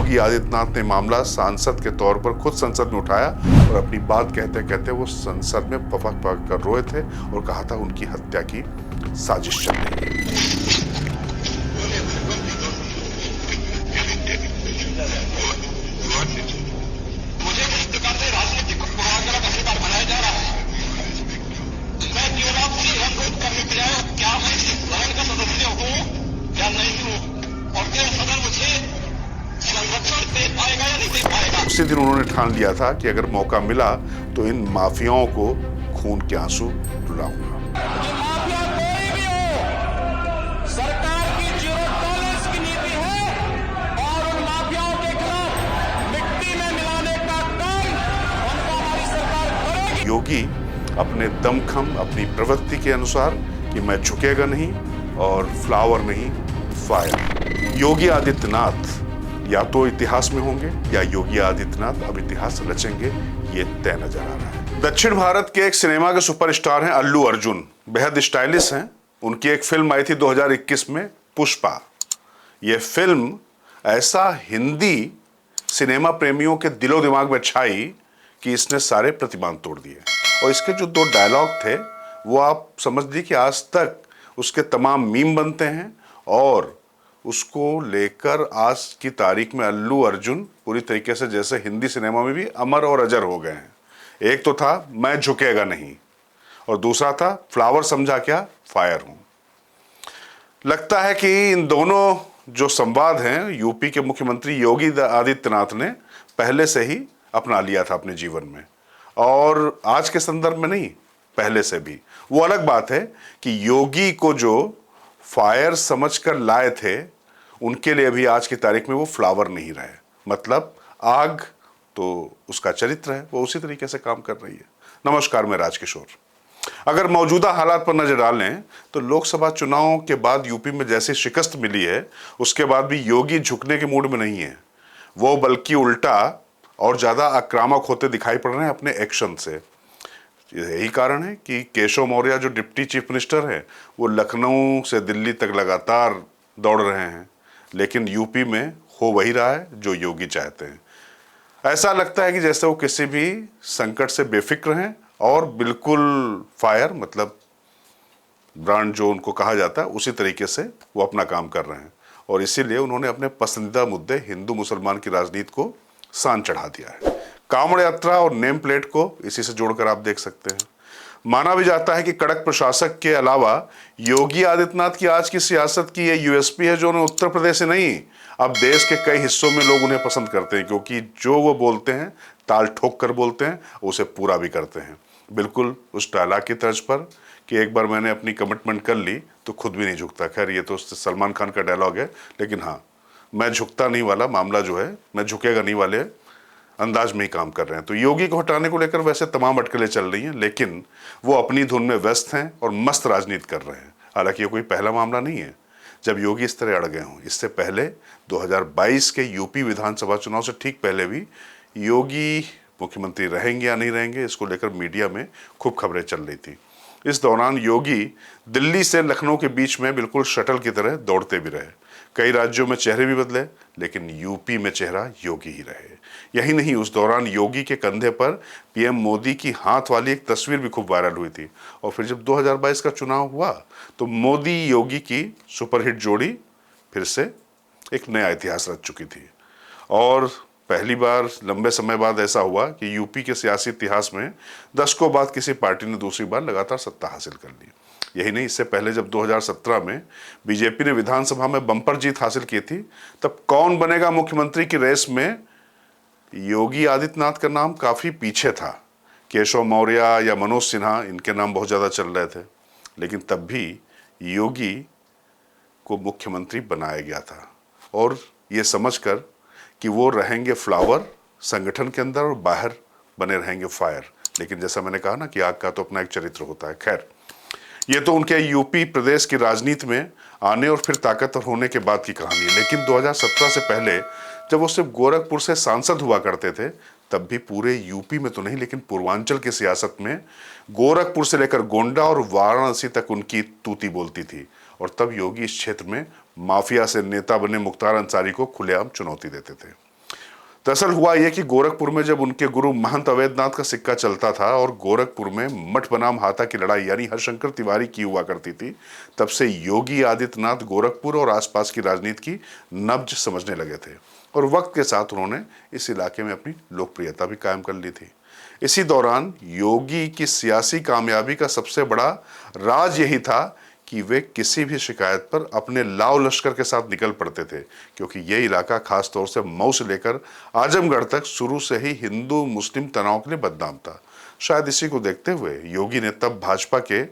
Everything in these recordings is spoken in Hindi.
योगी आदित्यनाथ ने मामला सांसद के तौर पर खुद संसद में उठाया और अपनी बात कहते कहते वो संसद में पफक पफक कर रोए थे और कहा था उनकी हत्या की साजिश चल रही है। मुझे इस प्रकार से राजनीतिक पुराना का शिकार बनाया जा रहा है। मैं चुनाव से अनुरोध करने के लिए क्या मैं सदन का सदस्य हूँ या नहीं हूँ, और क्या सदन मुझे संरक्षण दे पाएगा या नहीं दे पाएगा। उसी दिन उन्होंने ठान लिया था कि अगर मौका मिला तो इन माफियाओं को खून के आंसू रुलाऊंगा। माफिया कोई भी हो, सरकार की जीरो टॉलरेंस की नीति है और उन माफियाओं के खिलाफ मिट्टी में मिलाने का काम उनका हमारी सरकार करेगी। योगी अपने दमखम अपनी प्रवृत्ति के अनुसार कि मैं झुकेगा नहीं और फ्लावर नहीं फायर। योगी आदित्यनाथ या तो इतिहास में होंगे या योगी आदित्यनाथ अब इतिहास रचेंगे, ये तय नजर आ रहा है। दक्षिण भारत के एक सिनेमा के सुपरस्टार हैं अल्लू अर्जुन, बेहद स्टाइलिश हैं। उनकी एक फिल्म आई थी 2021 में, पुष्पा। ये फिल्म ऐसा हिंदी सिनेमा प्रेमियों के दिलो दिमाग में छाई कि इसने सारे प्रतिमान तोड़ दिए। और इसके जो 2 डायलॉग थे वो आप समझ लीजिए कि आज तक उसके तमाम मीम बनते हैं और उसको लेकर आज की तारीख में अल्लू अर्जुन पूरी तरीके से जैसे हिंदी सिनेमा में भी अमर और अजर हो गए हैं। एक तो था मैं झुकेगा नहीं और दूसरा था फ्लावर समझा क्या फायर हूं। लगता है कि इन दोनों जो संवाद हैं यूपी के मुख्यमंत्री योगी आदित्यनाथ ने पहले से ही अपना लिया था अपने जीवन में, और आज के संदर्भ में नहीं, पहले से भी। वो अलग बात है कि योगी को जो फायर समझकर लाए थे उनके लिए भी आज की तारीख में वो फ्लावर नहीं रहे। मतलब आग तो उसका चरित्र है, वो उसी तरीके से काम कर रही है। नमस्कार, मैं राजकिशोर। अगर मौजूदा हालात पर नजर डालें तो लोकसभा चुनावों के बाद यूपी में जैसी शिकस्त मिली है उसके बाद भी योगी झुकने के मूड में नहीं है। वो बल्कि उल्टा और ज्यादा आक्रामक होते दिखाई पड़ रहे हैं अपने एक्शन से। यही कारण है कि केशव मौर्य जो डिप्टी चीफ मिनिस्टर हैं वो लखनऊ से दिल्ली तक लगातार दौड़ रहे हैं, लेकिन यूपी में हो वही रहा है जो योगी चाहते हैं। ऐसा लगता है कि जैसे वो किसी भी संकट से बेफिक्र हैं और बिल्कुल फायर, मतलब ब्रांड जो उनको कहा जाता है उसी तरीके से वो अपना काम कर रहे हैं। और इसीलिए उन्होंने अपने पसंदीदा मुद्दे हिंदू मुसलमान की राजनीति को सान चढ़ा दिया है। कांवड़ यात्रा और नेम प्लेट को इसी से जोड़कर आप देख सकते हैं। माना भी जाता है कि कड़क प्रशासक के अलावा योगी आदित्यनाथ की आज की सियासत की ये यूएसपी है जो उन्हें उत्तर प्रदेश से नहीं, अब देश के कई हिस्सों में लोग उन्हें पसंद करते हैं, क्योंकि जो वो बोलते हैं ताल ठोक कर बोलते हैं, उसे पूरा भी करते हैं। बिल्कुल उस डायलॉग की तर्ज पर कि एक बार मैंने अपनी कमिटमेंट कर ली तो खुद भी नहीं झुकता। खैर ये तो सलमान खान का डायलॉग है, लेकिन हाँ, मैं झुकता नहीं वाला मामला जो है, मैं झुकेगा नहीं वाले अंदाज में ही काम कर रहे हैं। तो योगी को हटाने को लेकर वैसे तमाम अटकलें चल रही हैं, लेकिन वो अपनी धुन में व्यस्त हैं और मस्त राजनीति कर रहे हैं। हालांकि ये कोई पहला मामला नहीं है जब योगी इस तरह अड़ गए हों। इससे पहले 2022 के यूपी विधानसभा चुनाव से ठीक पहले भी योगी मुख्यमंत्री रहेंगे या नहीं रहेंगे, इसको लेकर मीडिया में खूब खबरें चल रही थी। इस दौरान योगी दिल्ली से लखनऊ के बीच में बिल्कुल शटल की तरह दौड़ते भी रहे। कई राज्यों में चेहरे भी बदले, लेकिन यूपी में चेहरा योगी ही रहे। यही नहीं, उस दौरान योगी के कंधे पर पीएम मोदी की हाथ वाली एक तस्वीर भी खूब वायरल हुई थी। और फिर जब 2022 का चुनाव हुआ तो मोदी योगी की सुपरहिट जोड़ी फिर से एक नया इतिहास रच चुकी थी। और पहली बार लंबे समय बाद ऐसा हुआ कि यूपी के सियासी इतिहास में दशकों बाद किसी पार्टी ने दूसरी बार लगातार सत्ता हासिल कर ली। यही नहीं, इससे पहले जब 2017 में बीजेपी ने विधानसभा में बम्पर जीत हासिल की थी, तब कौन बनेगा मुख्यमंत्री की रेस में योगी आदित्यनाथ का नाम काफी पीछे था। केशव मौर्य या मनोज सिन्हा, इनके नाम बहुत ज्यादा चल रहे थे, लेकिन तब भी योगी को मुख्यमंत्री बनाया गया था, और ये समझकर कि वो रहेंगे फ्लावर संगठन के अंदर और बाहर बने रहेंगे फायर। लेकिन जैसा मैंने कहा ना कि आग का तो अपना एक चरित्र होता है। खैर, ये तो उनके यूपी प्रदेश की राजनीति में आने और फिर ताकतवर होने के बाद की कहानी है। लेकिन 2017 से पहले जब वो सिर्फ गोरखपुर से सांसद हुआ करते थे, तब भी पूरे यूपी में तो नहीं लेकिन पूर्वांचल की सियासत में गोरखपुर से लेकर गोंडा और वाराणसी तक उनकी तूती बोलती थी। और तब योगी इस क्षेत्र में माफिया से नेता बने मुख्तार अंसारी को खुलेआम चुनौती देते थे। दरअसल हुआ यह कि गोरखपुर में जब उनके गुरु महंत अवैधनाथ का सिक्का चलता था और गोरखपुर में मठ बनाम हाथा की लड़ाई यानी हरशंकर तिवारी की हुआ करती थी, तब से योगी आदित्यनाथ गोरखपुर और आसपास की राजनीति की नब्ज समझने लगे थे और वक्त के साथ उन्होंने इस इलाके में अपनी लोकप्रियता भी कायम कर ली थी। इसी दौरान योगी की सियासी कामयाबी का सबसे बड़ा राज यही था कि वे किसी भी शिकायत पर अपने लाव लश्कर के साथ निकल पड़ते थे, क्योंकि यह इलाका खास तौर से मऊ से लेकर आजमगढ़ तक शुरू से ही हिंदू मुस्लिम तनाव के लिए बदनाम था। शायद इसी को देखते हुए योगी ने तब भाजपा के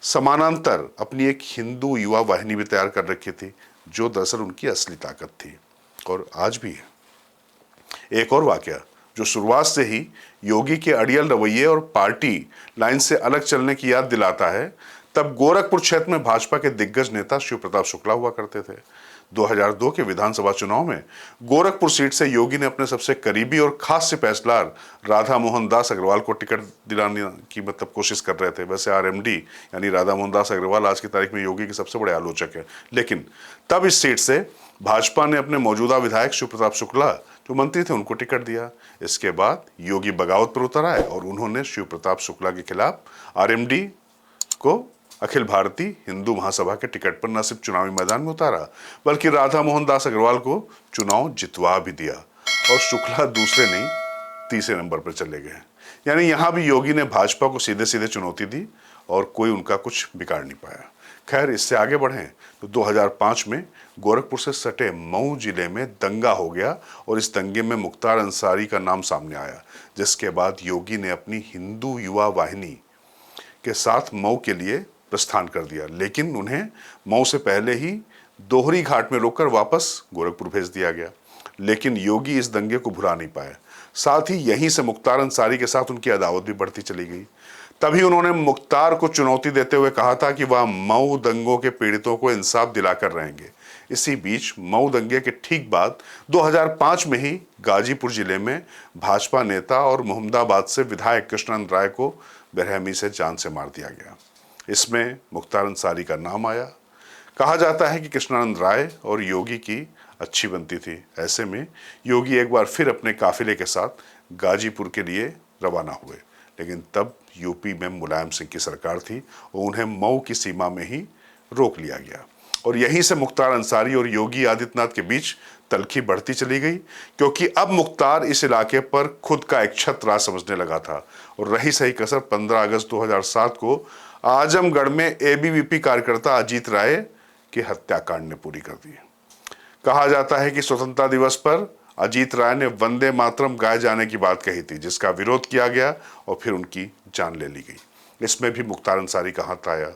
समानांतर अपनी एक हिंदू युवा वाहिनी भी तैयार कर रखी थी, जो दरअसल उनकी असली ताकत थी और आज भी है। एक और वाकया जो शुरुआत से ही योगी के अड़ियल रवैये और पार्टी लाइन से अलग चलने की याद दिलाता है, तब गोरखपुर क्षेत्र में भाजपा के दिग्गज नेता शिव प्रताप शुक्ला हुआ करते थे। 2002 के विधानसभा चुनाव में गोरखपुर सीट से योगी ने अपने सबसे करीबी और खास सिपहसालार राधा मोहन दास अग्रवाल को टिकट दिलाने की कोशिश कर रहे थे। वैसे आरएमडी यानी राधा मोहन दास अग्रवाल आज की तारीख में योगी के सबसे बड़े आलोचक है, लेकिन तब इस सीट से भाजपा ने अपने मौजूदा विधायक शिव प्रताप शुक्ला जो मंत्री थे उनको टिकट दिया। इसके बाद योगी बगावत पर उतर आए और उन्होंने शिव प्रताप शुक्ला के खिलाफ आरएमडी को अखिल भारतीय हिंदू महासभा के टिकट पर न सिर्फ चुनावी मैदान में उतारा, बल्कि राधा मोहन दास अग्रवाल को चुनाव जितवा भी दिया और शुक्ला दूसरे नहीं तीसरे नंबर पर चले गए। यानी यहां भी योगी ने भाजपा को सीधे सीधे चुनौती दी और कोई उनका कुछ बिगाड़ नहीं पाया। खैर, इससे आगे बढ़ें तो 2005 में गोरखपुर से सटे मऊ जिले में दंगा हो गया और इस दंगे में मुख्तार अंसारी का नाम सामने आया, जिसके बाद योगी ने अपनी हिंदू युवा वाहिनी के साथ मऊ के लिए प्रस्थान कर दिया, लेकिन उन्हें मऊ से पहले ही दोहरी घाट में रोककर वापस गोरखपुर भेज दिया गया। लेकिन योगी इस दंगे को भुला नहीं पाए, साथ ही यहीं से मुख्तार अंसारी के साथ उनकी अदावत भी बढ़ती चली गई। तभी उन्होंने मुख्तार को चुनौती देते हुए कहा था कि वह मऊ दंगों के पीड़ितों को इंसाफ दिलाकर रहेंगे। इसी बीच मऊ दंगे के ठीक बाद 2005 में ही गाजीपुर जिले में भाजपा नेता और मोहम्मदाबाद से विधायक कृष्णानंद राय को बेरहमी से जान से मार दिया गया। इसमें मुख्तार अंसारी का नाम आया। कहा जाता है कि कृष्णानंद राय और योगी की अच्छी बनती थी। ऐसे में योगी एक बार फिर अपने काफिले के साथ गाजीपुर के लिए रवाना हुए, लेकिन तब यूपी में मुलायम सिंह की सरकार थी और उन्हें मऊ की सीमा में ही रोक लिया गया और यहीं से मुख्तार अंसारी और योगी आदित्यनाथ के बीच तल्खी बढ़ती चली गई, क्योंकि अब मुख्तार इस इलाके पर खुद का एक छत्र राज समझने लगा था और रही सही कसर 15 अगस्त 2007 को आजमगढ़ में एबीवीपी कार्यकर्ता अजीत राय के हत्याकांड ने पूरी कर दी। कहा जाता है कि स्वतंत्रता दिवस पर अजीत राय ने वंदे मातरम गाए जाने की बात कही थी, जिसका विरोध किया गया और फिर उनकी जान ले ली गई। इसमें भी मुख्तार अंसारी का हाथ आया।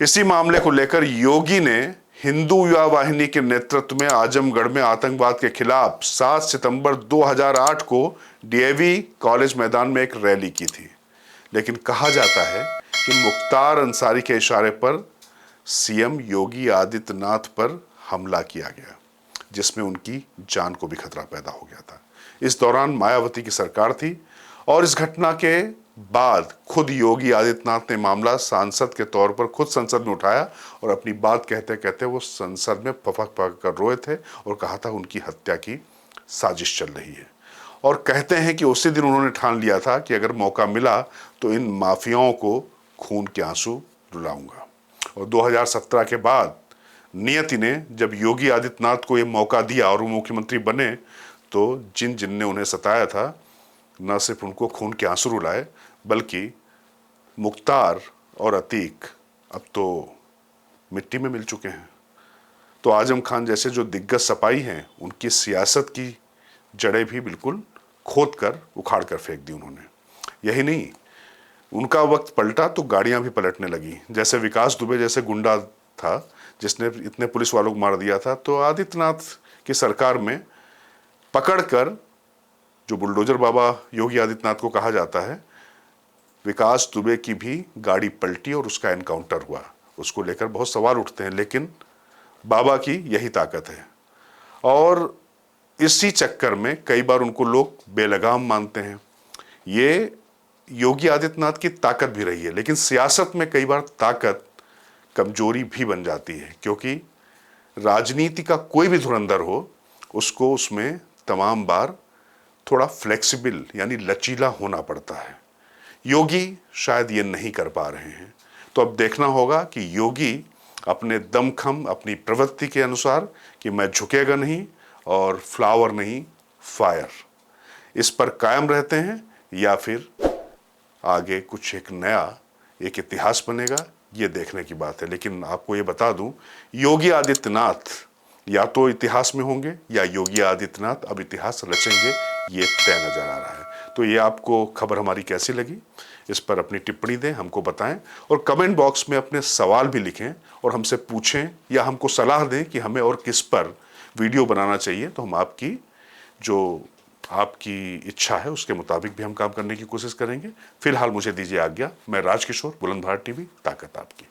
इसी मामले को लेकर योगी ने हिंदू युवा वाहिनी के नेतृत्व में आजमगढ़ में आतंकवाद के खिलाफ 7 सितंबर 2008 को डीएवी कॉलेज मैदान में एक रैली की थी। लेकिन कहा जाता है कि मुख्तार अंसारी के इशारे पर सीएम योगी आदित्यनाथ पर हमला किया गया, जिसमें उनकी जान को भी खतरा पैदा हो गया था। इस दौरान मायावती की सरकार थी और इस घटना के बाद खुद योगी आदित्यनाथ ने मामला सांसद के तौर पर खुद संसद में उठाया और अपनी बात कहते कहते वो संसद में फपक फपक कर रोए थे और कहा था उनकी हत्या की साजिश चल रही है। और कहते हैं कि उसी दिन उन्होंने ठान लिया था कि अगर मौका मिला तो इन माफियाओं को खून के आंसू रुलाऊंगा। और 2017 के बाद नियति ने जब योगी आदित्यनाथ को ये मौका दिया और वो मुख्यमंत्री बने, तो जिन जिन ने उन्हें सताया था न सिर्फ उनको खून के आंसू रुलाए, बल्कि मुख्तार और अतीक अब तो मिट्टी में मिल चुके हैं। तो आजम खान जैसे जो दिग्गज सपाई हैं, उनकी सियासत की जड़ें भी बिल्कुल खोद कर उखाड़ कर फेंक दी उन्होंने। यही नहीं, उनका वक्त पलटा तो गाड़ियां भी पलटने लगी। जैसे विकास दुबे जैसे गुंडा था जिसने इतने पुलिस वालों को मार दिया था, तो आदित्यनाथ की सरकार में पकड़कर, जो बुलडोजर बाबा योगी आदित्यनाथ को कहा जाता है, विकास दुबे की भी गाड़ी पलटी और उसका एनकाउंटर हुआ। उसको लेकर बहुत सवाल उठते हैं, लेकिन बाबा की यही ताकत है। और इसी चक्कर में कई बार उनको लोग बेलगाम मानते हैं। ये योगी आदित्यनाथ की ताकत भी रही है, लेकिन सियासत में कई बार ताकत कमजोरी भी बन जाती है, क्योंकि राजनीति का कोई भी धुरंधर हो, उसको उसमें तमाम बार थोड़ा फ्लेक्सिबल यानी लचीला होना पड़ता है। योगी शायद ये नहीं कर पा रहे हैं, तो अब देखना होगा कि योगी अपने दमखम, अपनी प्रवृत्ति के अनुसार कि मैं झुकेगा नहीं और फ्लावर नहीं फायर, इस पर कायम रहते हैं या फिर आगे कुछ एक नया एक इतिहास बनेगा, ये देखने की बात है। लेकिन आपको ये बता दूं, योगी आदित्यनाथ या तो इतिहास में होंगे या योगी आदित्यनाथ अब इतिहास रचेंगे, ये तय नजर आ रहा है। तो ये आपको खबर हमारी कैसी लगी, इस पर अपनी टिप्पणी दें, हमको बताएं और कमेंट बॉक्स में अपने सवाल भी लिखें और हमसे पूछें या हमको सलाह दें कि हमें और किस पर वीडियो बनाना चाहिए। तो हम आपकी जो आपकी इच्छा है उसके मुताबिक भी हम काम करने की कोशिश करेंगे। फिलहाल मुझे दीजिए आज्ञा। मैं राजकिशोर, बुलंदशहर टीवी, ताकत आपकी।